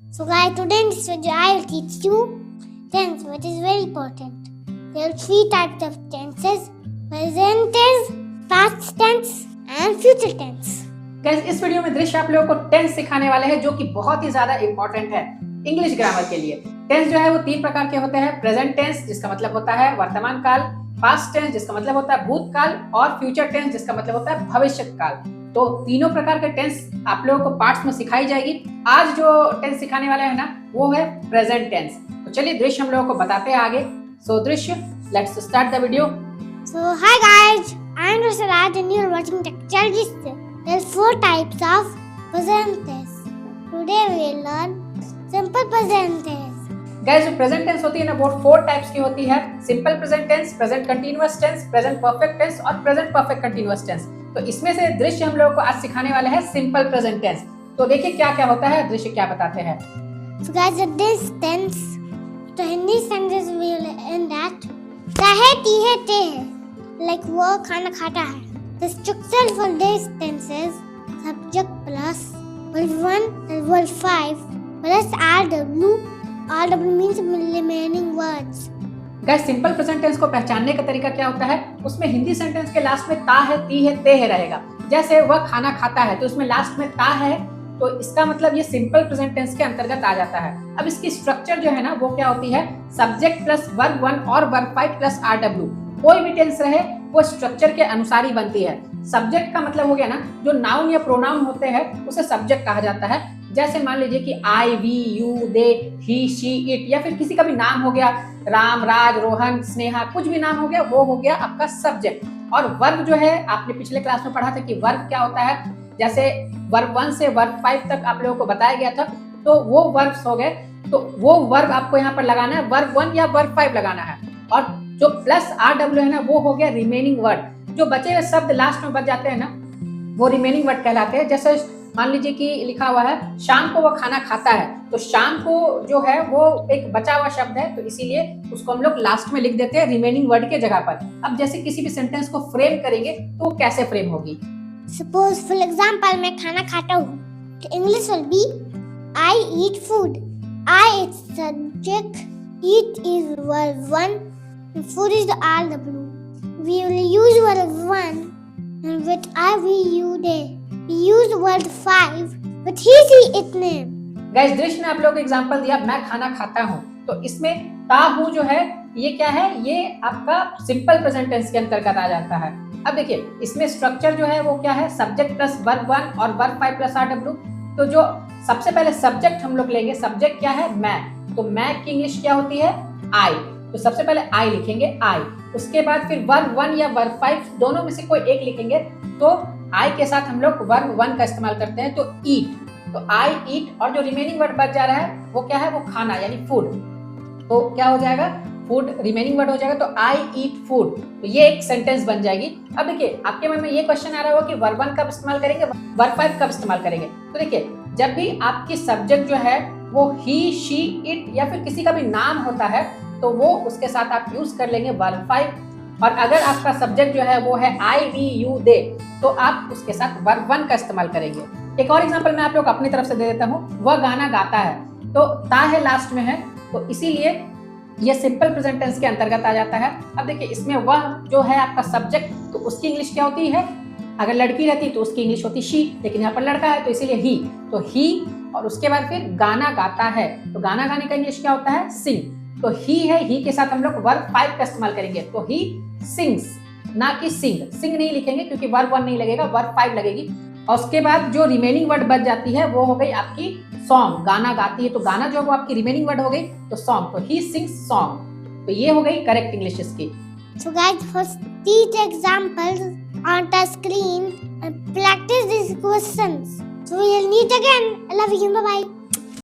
So guys, today in this video I will teach you tense, which is very important. There are three types of tenses: present tense, past tense and future tense. Guys इस video में दृश्य आप लोगों को tense सिखाने वाले हैं जो कि बहुत ही ज्यादा इंपॉर्टेंट है इंग्लिश ग्रामर के लिए। टेंस जो है वो तीन प्रकार के होते हैं: प्रेजेंट टेंस जिसका मतलब होता है वर्तमान काल, पास्ट टेंस जिसका मतलब होता है भूतकाल और फ्यूचर टेंस जिसका मतलब होता है भविष्य काल। तो तीनों प्रकार के टेंस आप लोगों को पार्ट्स में सिखाई जाएगी। आज जो टेंस सिखाने वाले हैं ना वो है प्रेजेंट टेंस। तो चलिए दृश्य हम लोगों को बताते हैं आगे। सो दृश्य, let's start the video. So hi guys, I am Rasaraj and you are watching Technologies. There are four types of present tense. Today we will learn simple present tense. Guys जो प्रेजेंट टेंस होती है ना वो four types की होती है: simple present tense, present continuous tense, present perfect tense और present perfect continuous tense. तो इसमें से दृश्य हम लोगों को आज सिखाने वाले हैं सिंपल प्रेजेंट टेंस। तो देखिए क्या क्या होता है, दृश्य क्या बताते हैं। So guys, in this tense, तो Hindi sentence we will end that चाहे तीहे ते like वो खाना खाता है। The structure for this tense is subject plus verb 1 and verb 5 plus RW. RW means remaining words. Guys simple present tense को पहचानने का तरीका क्या होता है, उसमें हिंदी सेंटेंस के लास्ट में ता है, ती है, ते है रहेगा। जैसे वह खाना खाता है तो उसमें लास्ट में ता है, तो इसका मतलब ये सिंपल प्रेजेंट टेंस के अंतर्गत आ जाता है। अब इसकी स्ट्रक्चर जो है ना वो क्या होती है, सब्जेक्ट प्लस वर्ब 1 और वर्ब 5 प्लस RW। कोई भी टेंस रहे वो स्ट्रक्चर के अनुसार ही बनती है। सब्जेक्ट का मतलब हो गया ना, जो नाउन या प्रोनाउन होते हैं उसे सब्जेक्ट कहा जाता है। जैसे मान लीजिए कि I, we, you, they, he, she, it या फिर किसी का भी नाम हो गया, राम, राज, रोहन, स्नेहा, कुछ भी नाम हो गया, वो हो गया आपका सब्जेक्ट। और वर्ब जो है आपने पिछले क्लास में पढ़ा था कि वर्ब क्या होता है। जैसे वर्ब 1 से वर्ब 5 तक आप लोगों को बताया गया था, तो वो वर्ब्स हो गए। तो वो वर्ब आपको यहाँ पर लगाना है, वर्ब 1 या वर्ब 5 लगाना है। और जो प्लस RW है ना वो हो गया रिमेनिंग वर्ड। जो बचे हुए शब्द लास्ट में बच जाते हैं ना वो रिमेनिंग वर्ड कहलाते हैं। जैसे मान लीजिए कि लिखा हुआ है शाम को वो खाना खाता है, तो शाम को जो है वो एक बचा हुआ शब्द है, तो इसीलिए उसको हम लोग लास्ट में लिख देते हैं रिमेनिंग वर्ड के जगह पर। अब जैसे किसी भी सेंटेंस को फ्रेम करेंगे तो वो कैसे फ्रेम होगी। Suppose for example मैं खाना खाता हूँ, तो English will be I eat food. I is subject, eat is verb 1, and food is the RW. We will use verb 1 and with I, we, you, they. We use verb 5 with he, she, it name. Guys दृश्य ने आप लोगों को example दिया मैं खाना खाता हूँ, तो इसमें ता हूँ जो है ये क्या है, ये आपका सिंपल प्रेजेंट टेंस के अंतर्गत आ जाता है। अब देखिए इसमें स्ट्रक्चर जो है वो क्या है, सब्जेक्ट प्लस वर्ब 1 और वर्ब 5 प्लस RW। तो जो सबसे पहले सब्जेक्ट हम लोग लेंगे, सब्जेक्ट क्या है, मैं। तो मैं की इंग्लिश क्या होती है, आई। तो सबसे पहले आई लिखेंगे, आई। उसके बाद फिर वर्ब 1 या वर्ब 5 दोनों में से कोई एक लिखेंगे, तो आई के साथ हम लोग वर्ब 1 का इस्तेमाल करते हैं, तो ईट। तो आई ईट, और जो रिमेनिंग वर्ड बच जा रहा है वो क्या है, वो खाना यानी फूड। तो क्या हो जाएगा, फूड रिमेनिंग वर्ड हो जाएगा, तो आई ईट फूड। तो ये एक सेंटेंस बन जाएगी। अब देखिए आपके मन में ये क्वेश्चन आ रहा होगा कि वर्ब 1 कब इस्तेमाल करेंगे, वर्ब 5 कब इस्तेमाल करेंगे। तो देखिए जब भी आपकी सब्जेक्ट जो है वो ही, शी, इट या फिर किसी का भी नाम होता है तो वो उसके साथ आप यूज कर लेंगे वर्ब 5। और अगर आपका सब्जेक्ट जो है वो है आई, वी, यू, दे, तो आप उसके साथ वर्ब 1 का इस्तेमाल करेंगे। एक और एग्जांपल मैं आप लोग अपनी तरफ से दे देता हूँ। वह गाना गाता है, तो ता है लास्ट में है, तो इसीलिए ये सिंपल प्रेजेंट टेंस के अंतर्गत आ जाता है। अब देखिए इसमें वह जो है आपका सब्जेक्ट, तो उसकी इंग्लिश क्या होती है, अगर लड़की रहती तो उसकी इंग्लिश होती शी, लेकिन यहाँ पर लड़का है तो इसीलिए ही। तो ही, और उसके बाद फिर गाना गाता है, तो गाना गाने का इंग्लिश क्या होता है, सिंग। तो ही है, ही के साथ हम लोग वर्ब 5 का इस्तेमाल करेंगे, तो ही सिंग्स, ना कि सिंग। सिंग नहीं लिखेंगे क्योंकि वर्ब 1 नहीं लगेगा, वर्ब 5 लगेगी। और उसके बाद जो रिमेनिंग वर्ड बच जाती है वो हो गई आपकी सॉन्ग। गाना गाती है तो गाना जो है वो आपकी रिमेनिंग वर्ड हो गई, तो सॉन्ग, तो ही सिंग्स सॉन्ग। तो ये हो गई करेक्ट इंग्लिश इसकी। So guys, first these examples on the screen and practice these questions. So we'll meet again. I love you. Bye bye.